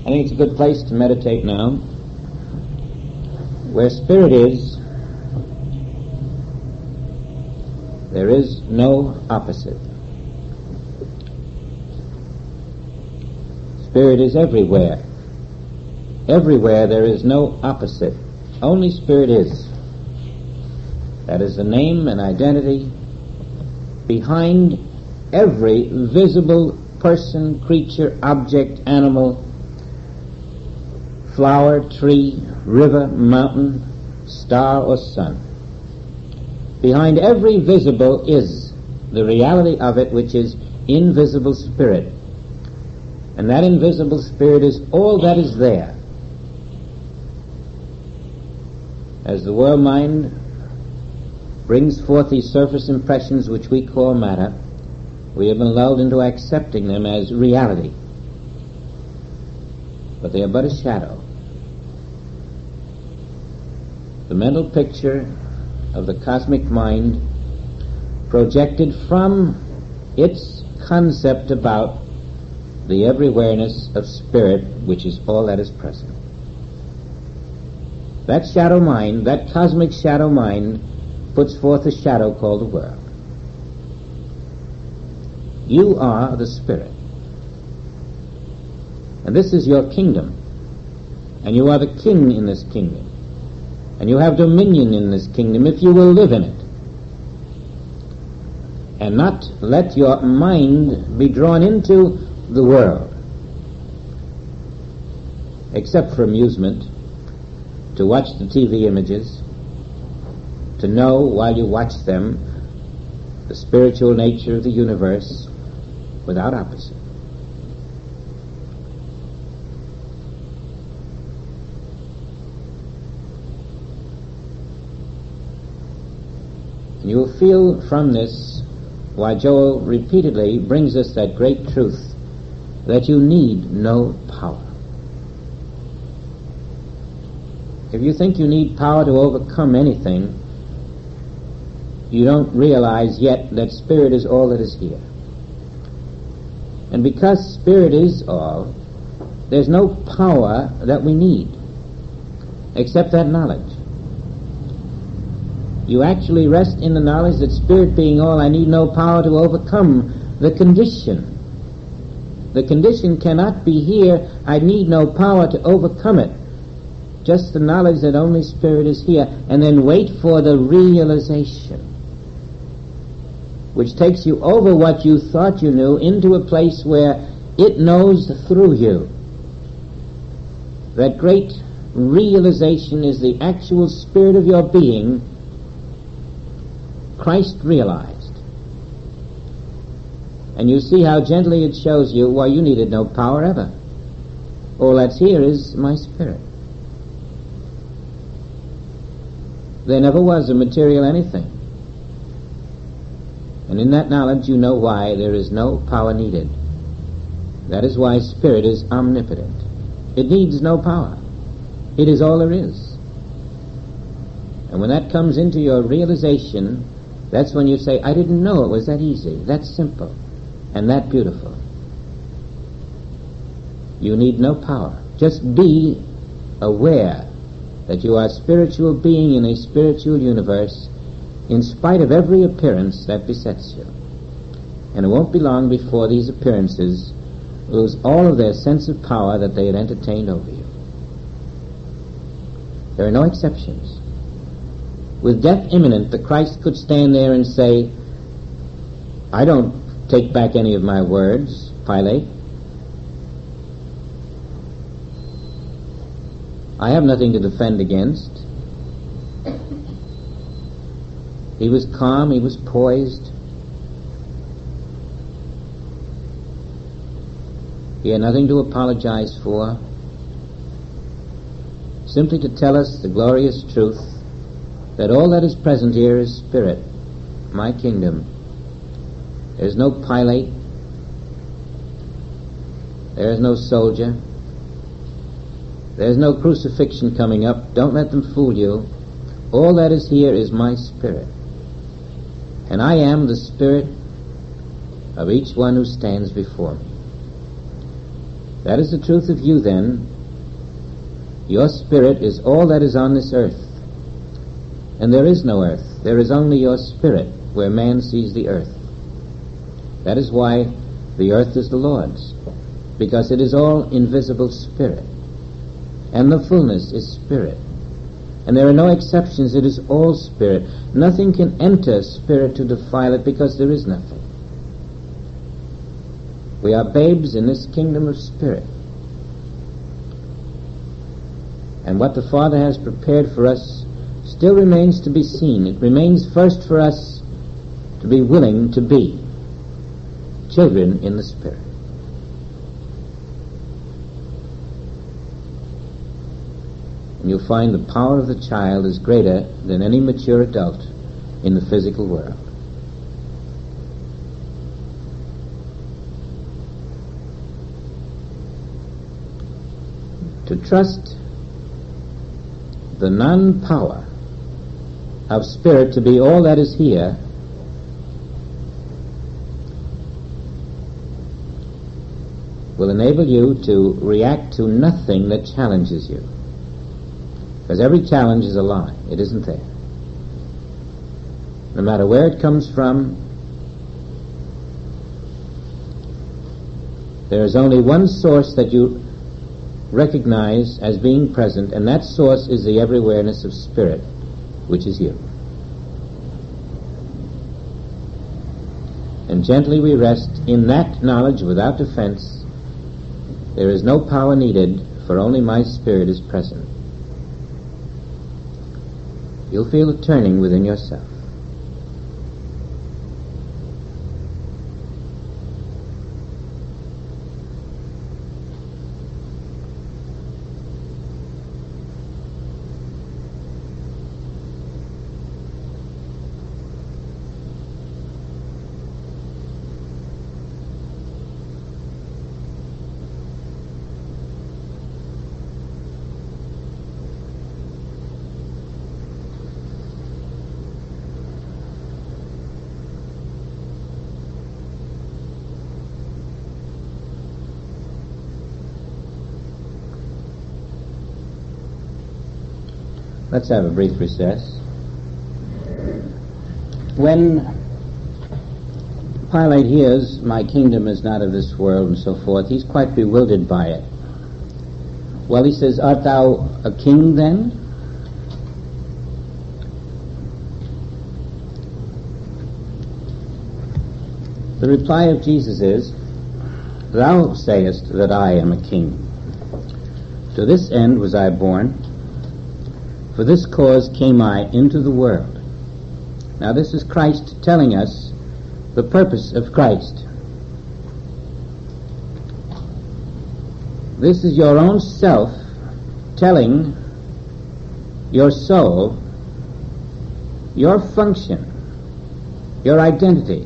I think it's a good place to meditate now. Where spirit is, there is no opposite. Spirit is everywhere. Everywhere there is no opposite. Only spirit is. That is the name and identity behind every visible person, creature, object, animal, flower, tree, river, mountain, star, or sun. Behind every visible is the reality of it, which is invisible spirit. And that invisible spirit is all that is there. As the world mind brings forth these surface impressions which we call matter, we have been lulled into accepting them as reality. But they are but a shadow. The mental picture of the cosmic mind projected from its concept about the everywhereness of spirit, which is all that is present. That shadow mind, that cosmic shadow mind, puts forth a shadow called the world. You are the spirit. And this is your kingdom. And you are the king in this kingdom. And you have dominion in this kingdom if you will live in it. And not let your mind be drawn into the world, except for amusement, to watch the TV images, to know while you watch them the spiritual nature of the universe without opposite. And you will feel from this why Joel repeatedly brings us that great truth that you need no power. If you think you need power to overcome anything, you don't realize yet that spirit is all that is here. And because spirit is all, there's no power that we need except that knowledge. You actually rest in the knowledge that spirit being all, I need no power to overcome the condition. The condition cannot be here, I need no power to overcome it. Just the knowledge that only spirit is here, and then wait for the realization, which takes you over what you thought you knew into a place where it knows through you. That great realization is the actual spirit of your being, Christ realized. And you see how gently it shows you why you needed no power ever. All that's here is my spirit. There never was a material anything. And in that knowledge you know why there is no power needed. That is why spirit is omnipotent. It needs no power. It is all there is. And when that comes into your realization, that's when you say, I didn't know it was that easy, that simple, and that beautiful. You need no power. Just be aware that you are a spiritual being in a spiritual universe in spite of every appearance that besets you. And it won't be long before these appearances lose all of their sense of power that they had entertained over you. There are no exceptions. With death imminent, the Christ could stand there and say, I don't take back any of my words, Pilate. I have nothing to defend against. He was calm, he was poised. He had nothing to apologize for. Simply to tell us the glorious truth that all that is present here is spirit, my kingdom. There's no Pilate. There's no soldier. There's no crucifixion coming up. Don't let them fool you. All that is here is my spirit. And I am the spirit of each one who stands before me. That is the truth of you then. Your spirit is all that is on this earth. And there is no earth. There is only your spirit where man sees the earth. That is why the earth is the Lord's, because it is all invisible spirit. And the fullness is spirit. And there are no exceptions. It is all spirit. Nothing can enter spirit to defile it, because there is nothing. We are babes in this kingdom of spirit. And what the Father has prepared for us still remains to be seen. It remains first for us to be willing to be children in the Spirit. And you'll find the power of the child is greater than any mature adult in the physical world. To trust the non-power of spirit to be all that is here will enable you to react to nothing that challenges you. Because every challenge is a lie. It isn't there. No matter where it comes from, there is only one source that you recognize as being present, and that source is the every-awareness of spirit, which is you. And gently we rest in that knowledge without defense. There is no power needed, for only my spirit is present. You'll feel a turning within yourself. Let's have a brief recess. When Pilate hears, my kingdom is not of this world and so forth, he's quite bewildered by it. Well, he says, art thou a king then? The reply of Jesus is, thou sayest that I am a king. To this end was I born. For this cause came I into the world. Now this is Christ telling us the purpose of Christ. This is your own self telling your soul your function, your identity,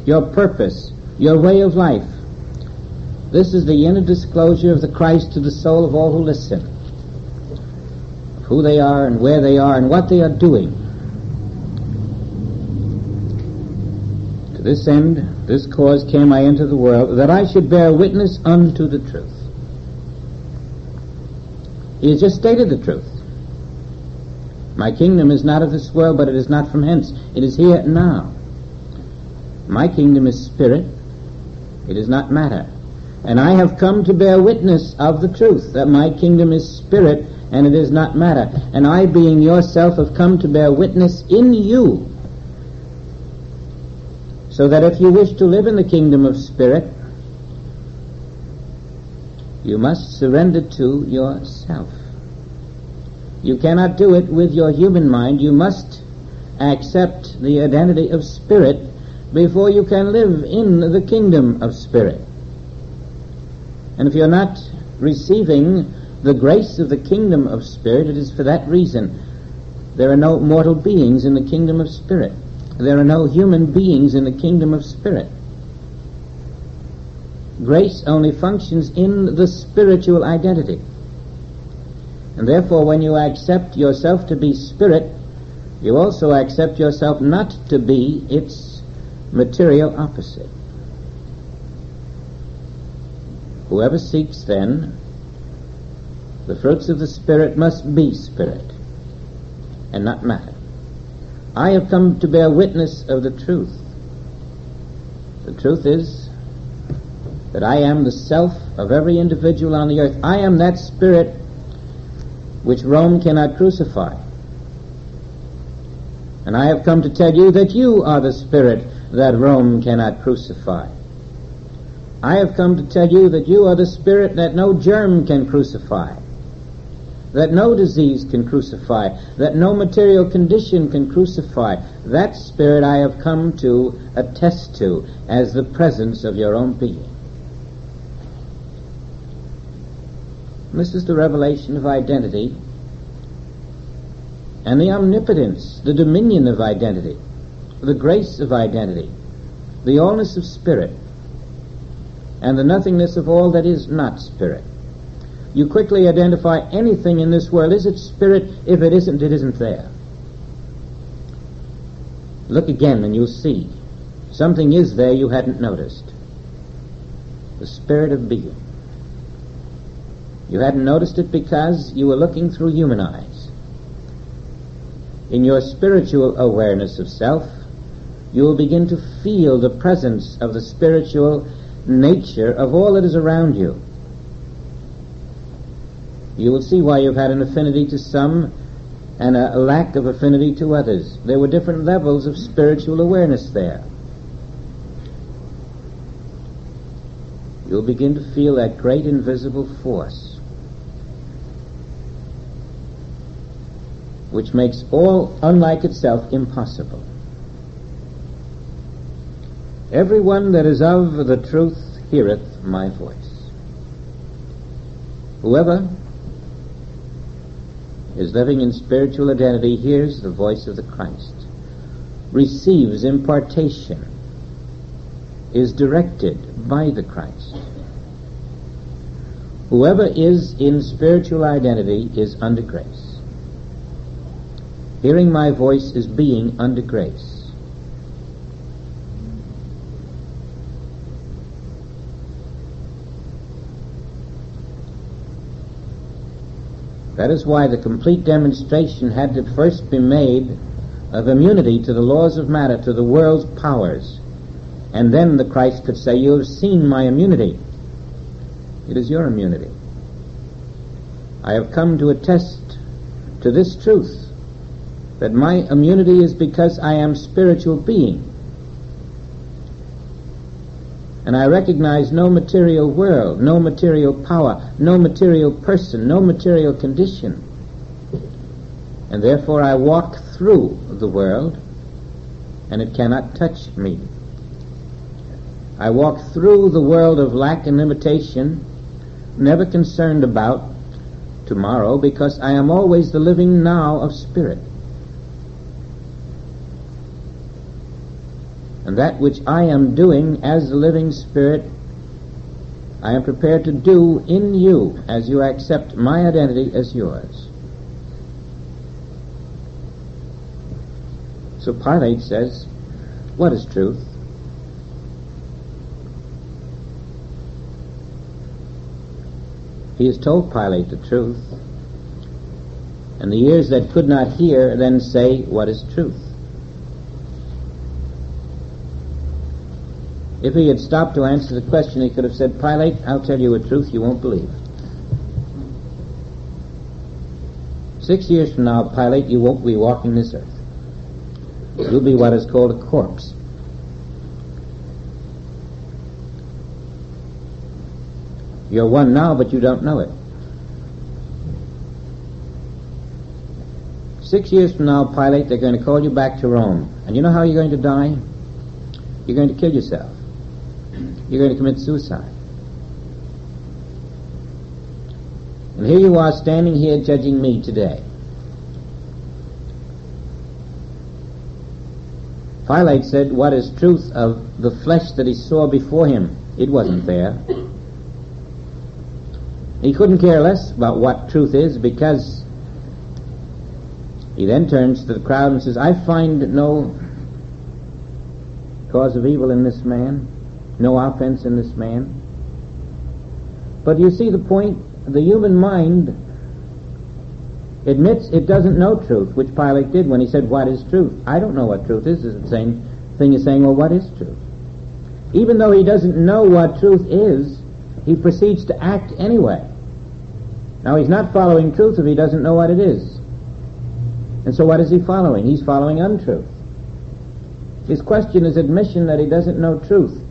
your purpose, your way of life. This is the inner disclosure of the Christ to the soul of all who listen. Who they are and where they are and what they are doing. To this end, this cause came I into the world, that I should bear witness unto the truth. He has just stated the truth. My kingdom is not of this world, but it is not from hence. It is here now. My kingdom is spirit. It is not matter. And I have come to bear witness of the truth, that my kingdom is spirit, and it is not matter. And I, being yourself, have come to bear witness in you, so that if you wish to live in the kingdom of spirit, you must surrender to yourself. You cannot do it with your human mind. You must accept the identity of spirit before you can live in the kingdom of spirit. And if you're not receiving the grace of the kingdom of spirit, it is for that reason. There are no mortal beings in the kingdom of spirit. There are no human beings in the kingdom of spirit. Grace only functions in the spiritual identity. And therefore, when you accept yourself to be spirit, you also accept yourself not to be its material opposite. Whoever seeks, then, the fruits of the Spirit must be spirit, and not matter. I have come to bear witness of the truth. The truth is that I am the self of every individual on the earth. I am that spirit which Rome cannot crucify. And I have come to tell you that you are the spirit that Rome cannot crucify. I have come to tell you that you are the spirit that no germ can crucify, that no disease can crucify, that no material condition can crucify. That spirit I have come to attest to as the presence of your own being. This is the revelation of identity and the omnipotence, the dominion of identity, the grace of identity, the allness of spirit, and the nothingness of all that is not spirit. You quickly identify anything in this world. Is it spirit? If it isn't, it isn't there. Look again and you'll see. Something is there you hadn't noticed. The spirit of being. You hadn't noticed it because you were looking through human eyes. In your spiritual awareness of self, you will begin to feel the presence of the spiritual nature of all that is around you. You will see why you've had an affinity to some and a lack of affinity to others. There were different levels of spiritual awareness there. You'll begin to feel that great invisible force which makes all unlike itself impossible. Everyone that is of the truth heareth my voice. Whoever is living in spiritual identity hears the voice of the Christ, receives impartation, is directed by the Christ. Whoever is in spiritual identity is under grace. Hearing my voice is being under grace. That is why the complete demonstration had to first be made of immunity to the laws of matter, to the world's powers. And then the Christ could say, you have seen my immunity. It is your immunity. I have come to attest to this truth, that my immunity is because I am spiritual being. And I recognize no material world, no material power, no material person, no material condition. And therefore I walk through the world, and it cannot touch me. I walk through the world of lack and limitation, never concerned about tomorrow, because I am always the living now of spirit. And that which I am doing as the living spirit, I am prepared to do in you as you accept my identity as yours. So Pilate says, what is truth? He has told Pilate the truth, and the ears that could not hear then say, what is truth? If he had stopped to answer the question, he could have said, Pilate, I'll tell you a truth you won't believe. 6 years from now, Pilate, you won't be walking this earth. You'll be what is called a corpse. You're one now, but you don't know it. 6 years from now, Pilate, they're going to call you back to Rome. And you know how you're going to die? You're going to kill yourself. You're going to commit suicide. And here you are standing here judging me today. Pilate said, what is truth of the flesh that he saw before him? It wasn't there. He couldn't care less about what truth is, because he then turns to the crowd and says, I find no cause of evil in this man, no offense in this man. But you see the point? The human mind admits it doesn't know truth, which Pilate did when he said, what is truth? I don't know what truth is. It's the same thing as saying, well, what is truth? Even though he doesn't know what truth is, he proceeds to act anyway. Now, he's not following truth if he doesn't know what it is. And so what is he following? He's following untruth. His question is admission that he doesn't know truth.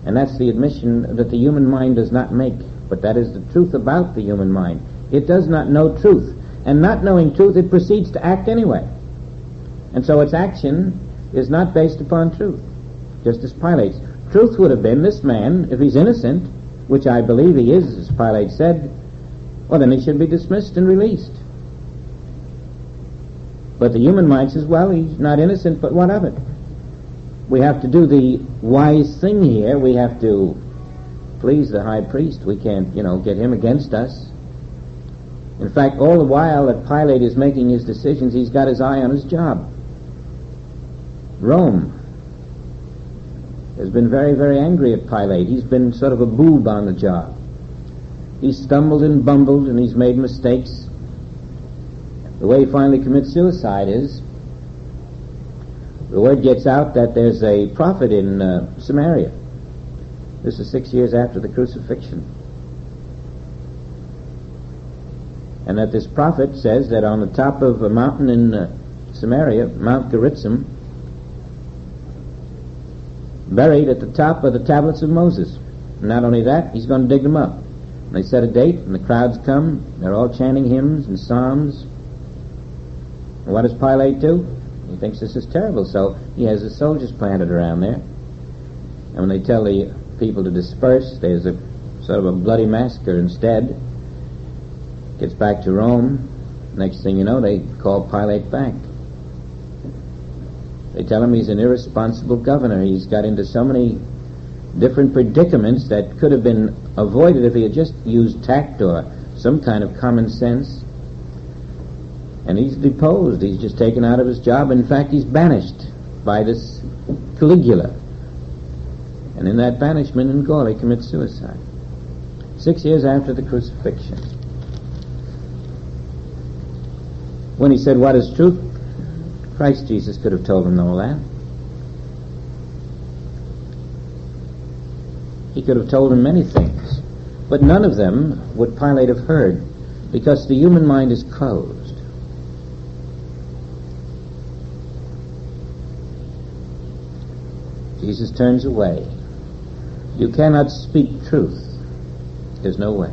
And that's the admission that the human mind does not make. But that is the truth about the human mind. It does not know truth. And not knowing truth, it proceeds to act anyway. And so its action is not based upon truth, just as Pilate's. Truth would have been, this man, if he's innocent, which I believe he is, as Pilate said, well, then he should be dismissed and released. But the human mind says, well, he's not innocent, but what of it? We have to do the wise thing here. We have to please the high priest. We can't, get him against us. In fact, all the while that Pilate is making his decisions, he's got his eye on his job. Rome has been very, very angry at Pilate. He's been sort of a boob on the job. He's stumbled and bumbled, and he's made mistakes. The way he finally commits suicide is, the word gets out that there's a prophet in Samaria. This is 6 years after the crucifixion. And that this prophet says that on the top of a mountain in Samaria, Mount Gerizim, buried at the top of the tablets of Moses. And not only that, he's going to dig them up. And they set a date, and the crowds come. They're all chanting hymns and psalms. And what does Pilate do? He thinks this is terrible, so he has the soldiers planted around there. And when they tell the people to disperse, there's a sort of a bloody massacre instead. Gets back to Rome. Next thing you know, they call Pilate back. They tell him he's an irresponsible governor. He's got into so many different predicaments that could have been avoided if he had just used tact or some kind of common sense. And he's deposed. He's just taken out of his job. In fact, he's banished by this Caligula. And in that banishment in Gaul, he commits suicide. 6 years after the crucifixion. When he said, what is truth? Christ Jesus could have told him all that. He could have told him many things. But none of them would Pilate have heard, because the human mind is closed. Jesus turns away. You cannot speak truth. There's no way.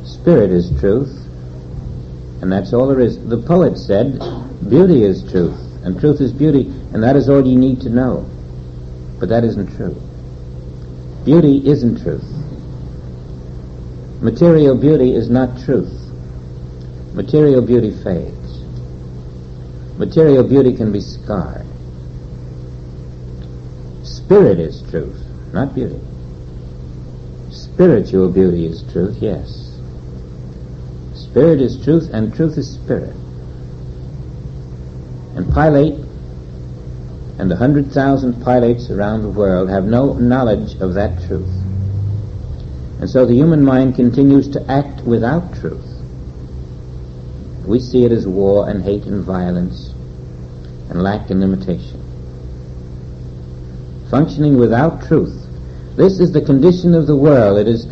Spirit is truth, and that's all there is. The poet said, beauty is truth, and truth is beauty, and that is all you need to know. But that isn't true. Beauty isn't truth. Material beauty is not truth. Material beauty fades. Material beauty can be scarred. Spirit is truth, not beauty. Spiritual beauty is truth, yes. Spirit is truth, and truth is spirit. And Pilate and 100,000 Pilates around the world have no knowledge of that truth. And so the human mind continues to act without truth. We see it as war and hate and violence and lack and limitation. Functioning without truth. This is the condition of the world. It is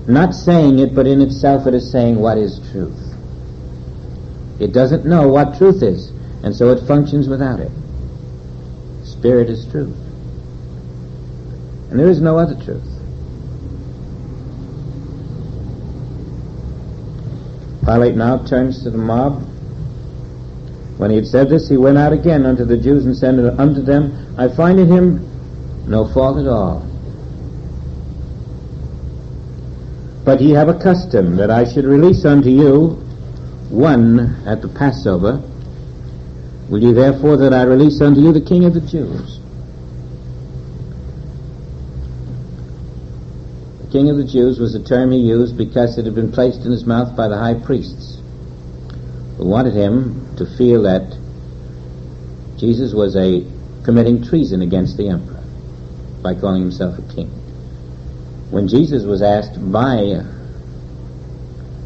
not saying it, but in itself it is saying what is truth. It doesn't know what truth is, and so it functions without it. Spirit is truth. And there is no other truth. Pilate now turns to the mob. When he had said this, he went out again unto the Jews and said unto them, I find in him no fault at all. But ye have a custom that I should release unto you one at the Passover. Will ye therefore that I release unto you the King of the Jews? The King of the Jews was a term he used because it had been placed in his mouth by the high priests, who wanted him to feel that Jesus was committing treason against the emperor by calling himself a king. When Jesus was asked by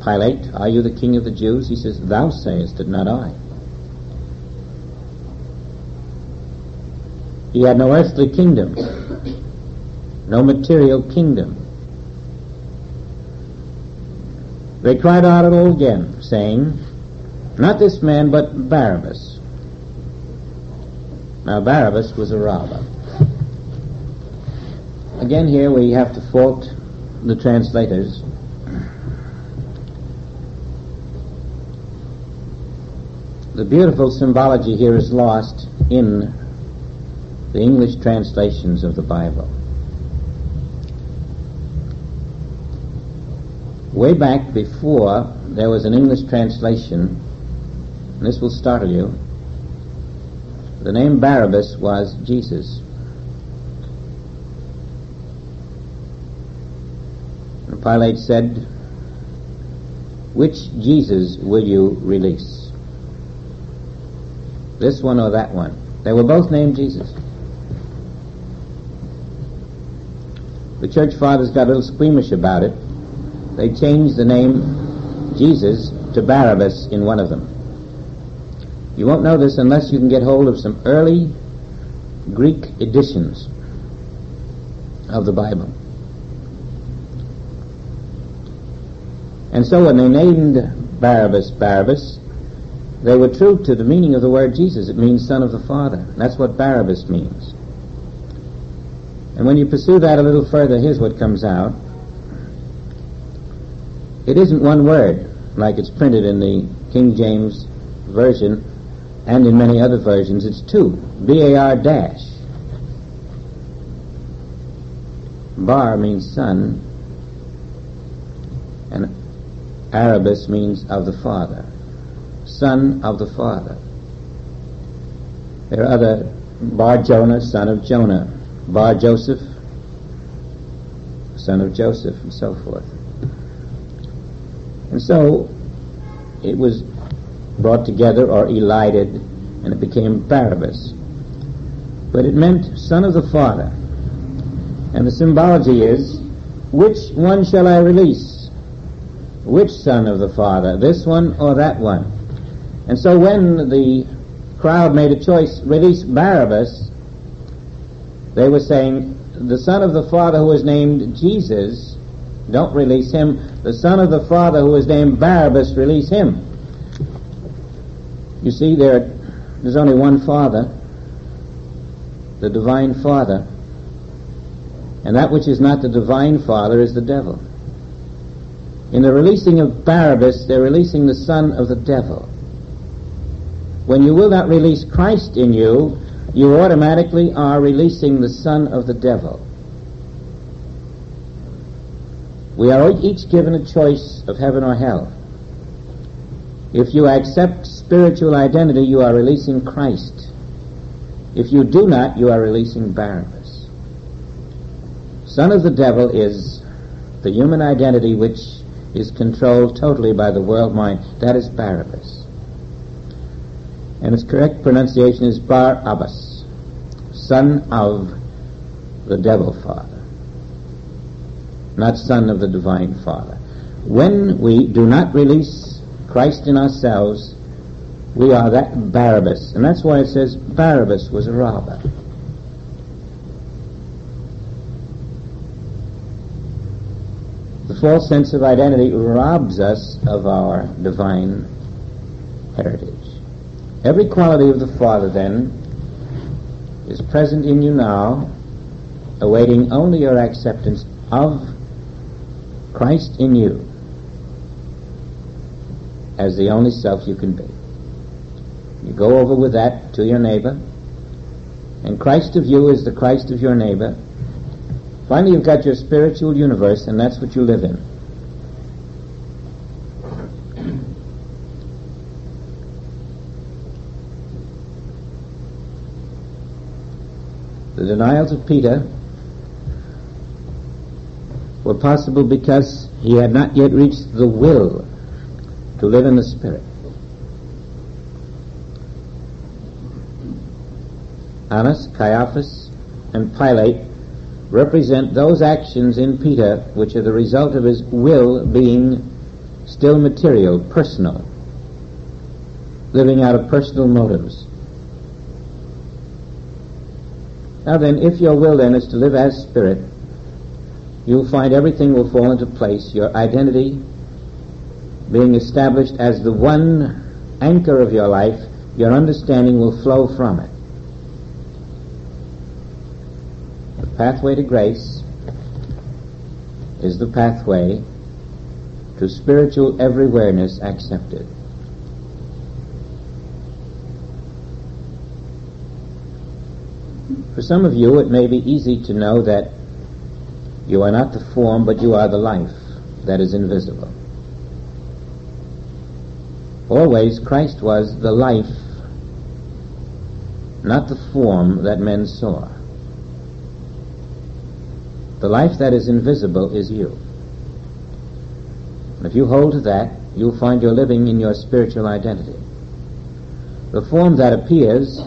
Pilate, "Are you the king of the Jews?" he says, "Thou sayest it, not I." He had no earthly kingdom, no material kingdom. They cried out at all again, saying, "Not this man, but Barabbas." Now Barabbas was a robber. Again here we have to fault the translators. The beautiful symbology here is lost in the English translations of the Bible. Way back before there was an English translation, and this will startle you, the name Barabbas was Jesus. And Pilate said, "Which Jesus will you release? This one or that one?" They were both named Jesus. The church fathers got a little squeamish about it. They changed the name Jesus to Barabbas in one of them. You won't know this unless you can get hold of some early Greek editions of the Bible. And so when they named Barabbas Barabbas, they were true to the meaning of the word Jesus. It means Son of the Father. That's what Barabbas means. And when you pursue that a little further, here's what comes out. It isn't one word, like it's printed in the King James Version and in many other versions. It's two. B-A-R dash. Bar means son, and Arabbas means of the Father. Son of the Father. There are other, Bar Jonah, son of Jonah. Bar Joseph, son of Joseph, and so forth. And so it was brought together or elided, and it became Barabbas. But it meant son of the Father. And the symbology is, which one shall I release? Which son of the Father? This one or that one? And so when the crowd made a choice, release Barabbas, they were saying, the Son of the Father who is named Jesus, don't release him. The Son of the Father who is named Barabbas, release him. You see, there's only one Father, the Divine Father. And that which is not the Divine Father is the devil. In the releasing of Barabbas, they're releasing the son of the devil. When you will not release Christ in you, you automatically are releasing the son of the devil. We are each given a choice of heaven or hell. If you accept spiritual identity, you are releasing Christ. If you do not, you are releasing Barabbas. Son of the devil is the human identity which is controlled totally by the world mind. That is Barabbas. And its correct pronunciation is Bar-Abbas, son of the devil father, not son of the divine Father. When we do not release Christ in ourselves, we are that Barabbas. And that's why it says Barabbas was a robber. The false sense of identity robs us of our divine heritage. Every quality of the Father, then, is present in you now, awaiting only your acceptance of Christ in you as the only self you can be. You go over with that to your neighbor, and Christ of you is the Christ of your neighbor. Finally, you've got your spiritual universe, and that's what you live in. The denials of Peter were possible because he had not yet reached the will to live in the Spirit. Annas, Caiaphas, and Pilate represent those actions in Peter which are the result of his will being still material, personal, living out of personal motives. Now then, if your will then is to live as spirit, you'll find everything will fall into place, your identity being established as the one anchor of your life, your understanding will flow from it. The pathway to grace is the pathway to spiritual everywhereness accepted. For some of you, it may be easy to know that you are not the form, but you are the life that is invisible. Always Christ was the life, not the form that men saw. The life that is invisible is you. And if you hold to that, you'll find you're living in your spiritual identity. The form that appears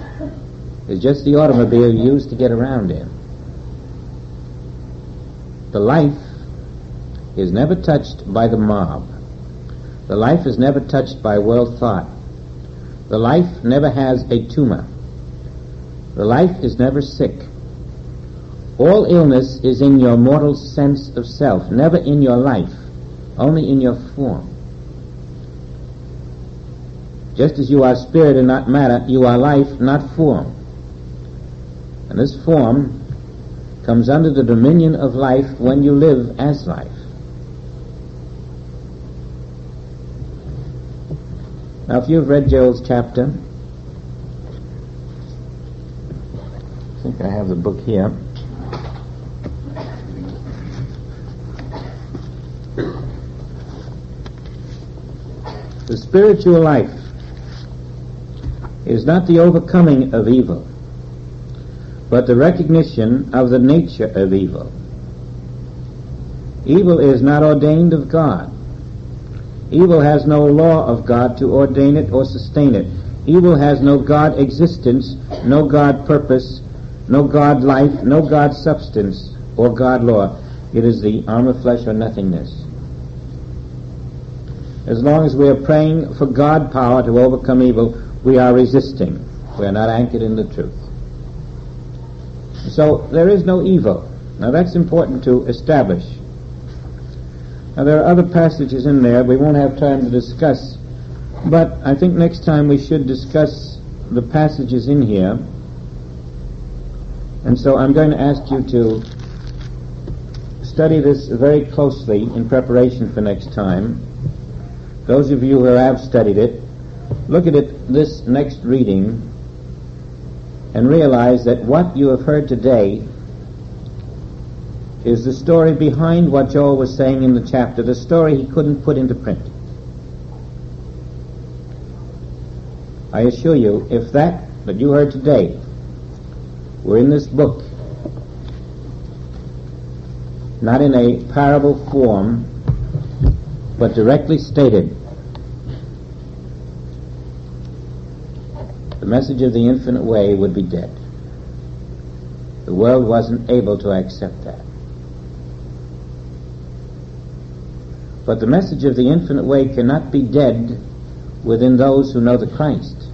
is just the automobile used to get around in. The life is never touched by the mob. The life is never touched by world thought. The life never has a tumor. The life is never sick. All illness is in your mortal sense of self, never in your life, only in your form. Just as you are spirit and not matter, you are life, not form. And this form comes under the dominion of life when you live as life. Now, if you've read Joel's chapter, I think I have the book here. The spiritual life is not the overcoming of evil, but the recognition of the nature of evil. Evil is not ordained of God. Evil has no law of God to ordain it or sustain it. Evil has no God existence, no God purpose, no God life, no God substance, or God law. It is the arm of flesh or nothingness. As long as we are praying for God power to overcome evil, we are resisting. We are not anchored in the truth. So there is no evil. Now that's important to establish. Now there are other passages in there we won't have time to discuss, but I think next time we should discuss the passages in here. And so I'm going to ask you to study this very closely in preparation for next time. Those of you who have studied it, look at it this next reading and realize that what you have heard today is the story behind what Joel was saying in the chapter, the story he couldn't put into print. I assure you, if that you heard today were in this book, not in a parable form, but directly stated, the message of the infinite way would be dead. The world wasn't able to accept that. But the message of the infinite way cannot be dead within those who know the Christ,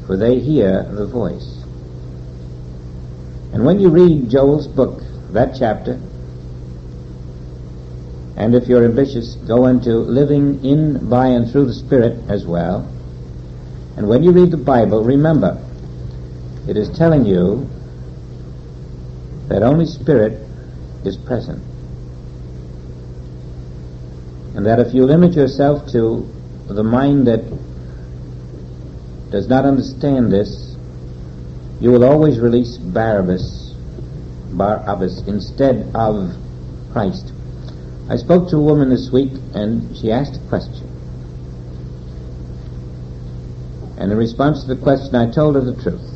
for they hear the voice. And when you read Joel's book, that chapter, and if you're ambitious, go into living in, by, and through the Spirit as well. And when you read the Bible, remember, it is telling you that only Spirit is present. And that if you limit yourself to the mind that does not understand this, you will always release Barabbas instead of Christ. I spoke to a woman this week, and she asked a question. And in response to the question, I told her the truth.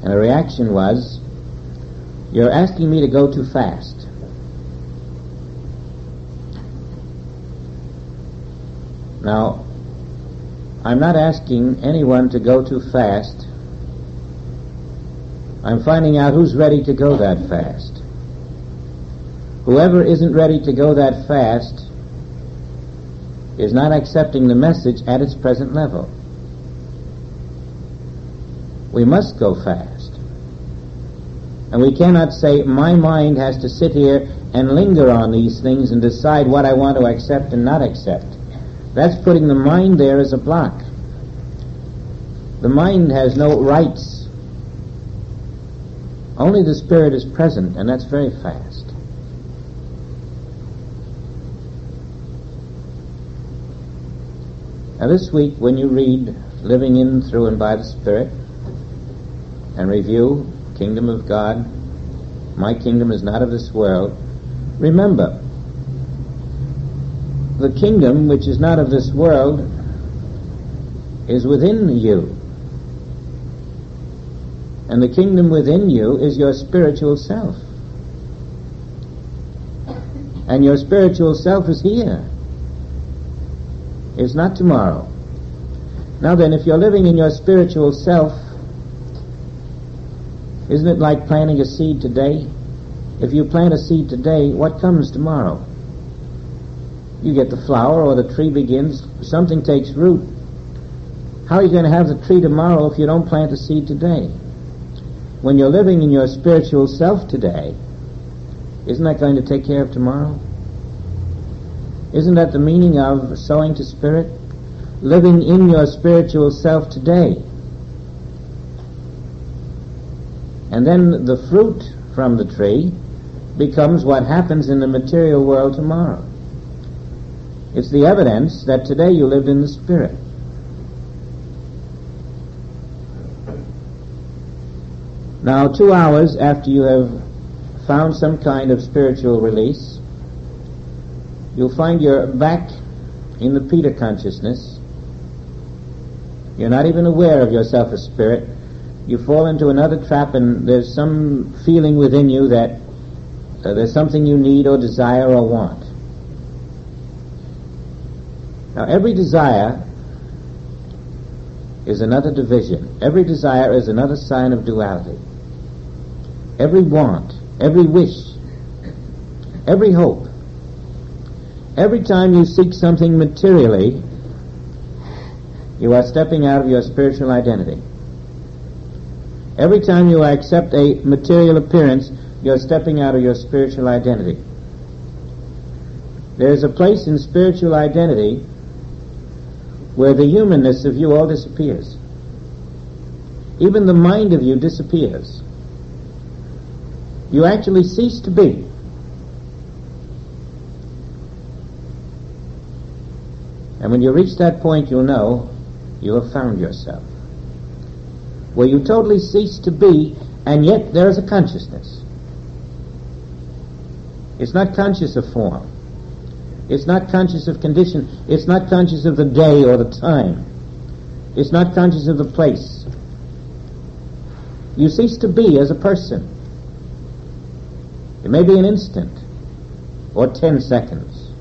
And her reaction was, "You're asking me to go too fast." Now, I'm not asking anyone to go too fast I'm finding out who's ready to go that fast. Whoever isn't ready to go that fast is not accepting the message at its present level. We must go fast. And we cannot say, my mind has to sit here and linger on these things and decide what I want to accept and not accept. That's putting the mind there as a block. The mind has no rights. Only the Spirit is present, and that's very fast. Now this week, when you read Living in, Through, and by the Spirit, and review Kingdom of God, my kingdom is not of this world, remember, the kingdom which is not of this world is within you. And the kingdom within you is your spiritual self. And your spiritual self is here. It's not tomorrow. Now then, if you're living in your spiritual self, isn't it like planting a seed today? If you plant a seed today, what comes tomorrow? You get the flower, or the tree begins, something takes root. How are you going to have the tree tomorrow if you don't plant a seed today? When you're living in your spiritual self today, isn't that going to take care of tomorrow? Isn't that the meaning of sowing to spirit? Living in your spiritual self today. And then the fruit from the tree becomes what happens in the material world tomorrow. It's the evidence that today you lived in the Spirit. Now, 2 hours after you have found some kind of spiritual release, you'll find you're back in the Peter consciousness. You're not even aware of yourself as spirit. You fall into another trap, and there's some feeling within you that there's something you need or desire or want. Now, every desire is another division. Every desire is another sign of duality. Every want, every wish, every hope, every time you seek something materially, you are stepping out of your spiritual identity. Every time you accept a material appearance, you're stepping out of your spiritual identity. There's a place in spiritual identity where the humanness of you all disappears. Even the mind of you disappears. You actually cease to be. And when you reach that point, you'll know you have found yourself. Where you totally cease to be, and yet there is a consciousness. It's not conscious of form. It's not conscious of condition. It's not conscious of the day or the time. It's not conscious of the place. You cease to be as a person. It may be an instant or 10 seconds,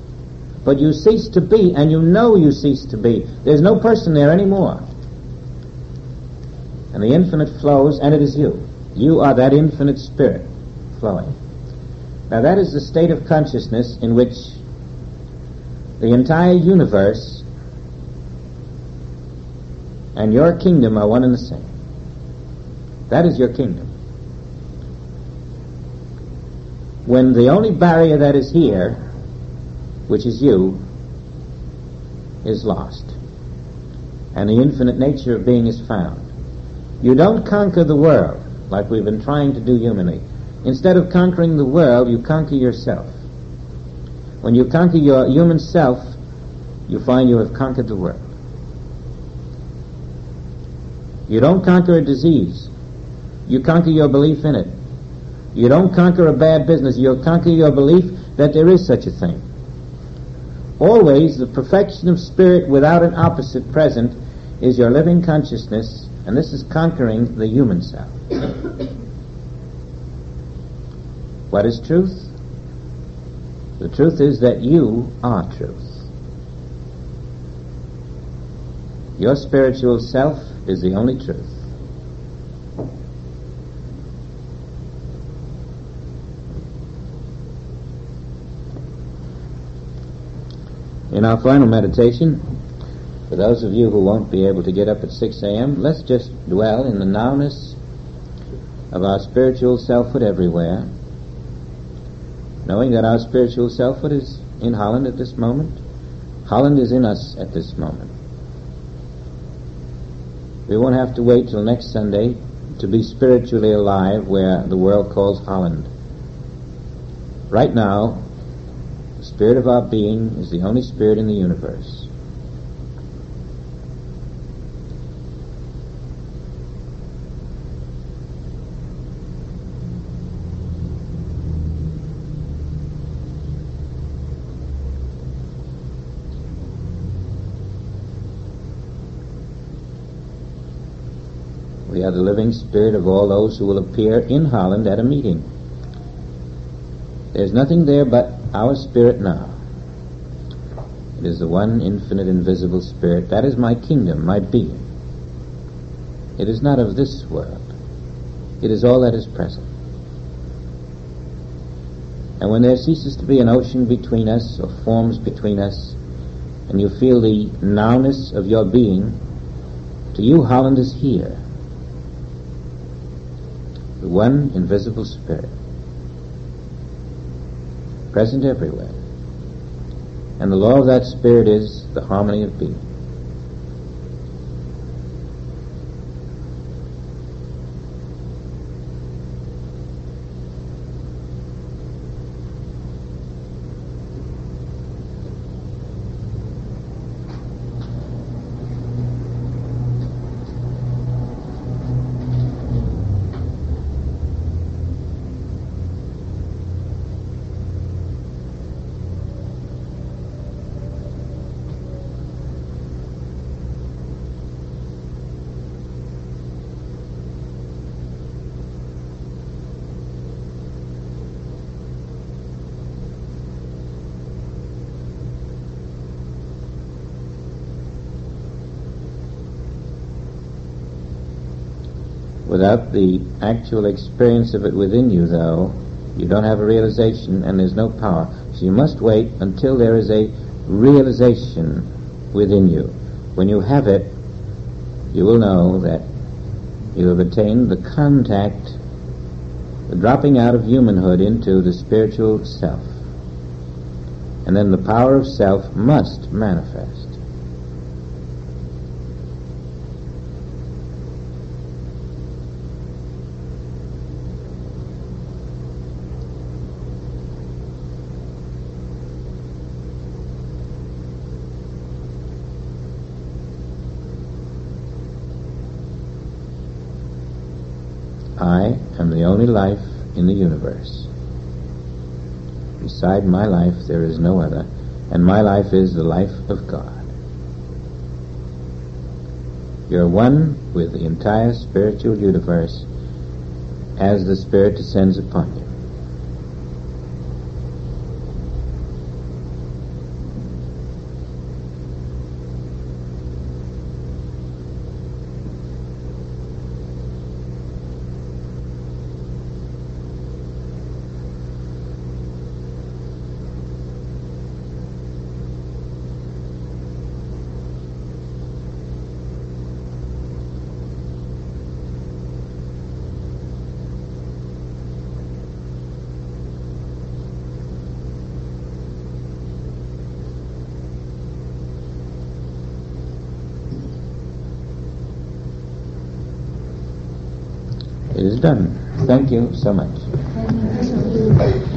but you cease to be, and you know you cease to be. There's no person there anymore. And the infinite flows, and it is you. You are that infinite spirit flowing. Now that is the state of consciousness in which the entire universe and your kingdom are one and the same. That is your kingdom. When the only barrier that is here, which is you, is lost, and the infinite nature of being is found, you don't conquer the world like we've been trying to do humanly. Instead of conquering the world, you conquer yourself. When you conquer your human self, you find you have conquered the world. You don't conquer a disease. You conquer your belief in it. You don't conquer a bad business. You conquer your belief that there is such a thing. Always the perfection of spirit without an opposite present is your living consciousness, and this is conquering the human self. What is truth? The truth is that you are truth. Your spiritual self is the only truth. In our final meditation, for those of you who won't be able to get up at 6 a.m., let's just dwell in the nowness of our spiritual selfhood everywhere, knowing that our spiritual selfhood is in Holland at this moment. Holland is in us at this moment. We won't have to wait till next Sunday to be spiritually alive where the world calls Holland. Right now, the spirit of our being is the only spirit in the universe. We are the living spirit of all those who will appear in Holland at a meeting. There's nothing there but our spirit now. It is the one infinite invisible spirit. That is my kingdom, my being. It is not of this world. It is all that is present. And when there ceases to be an ocean between us or forms between us, and you feel the nowness of your being, to you Holland is here. The one invisible spirit, present everywhere. And the law of that spirit is the harmony of being. Without the actual experience of it within you, though, you don't have a realization and there's no power. So you must wait until there is a realization within you. When you have it, you will know that you have attained the contact, the dropping out of humanhood into the spiritual self. And then the power of self must manifest. I am the only life in the universe. Beside my life there is no other, and my life is the life of God. You're one with the entire spiritual universe as the Spirit descends upon you. It is done. Thank you so much.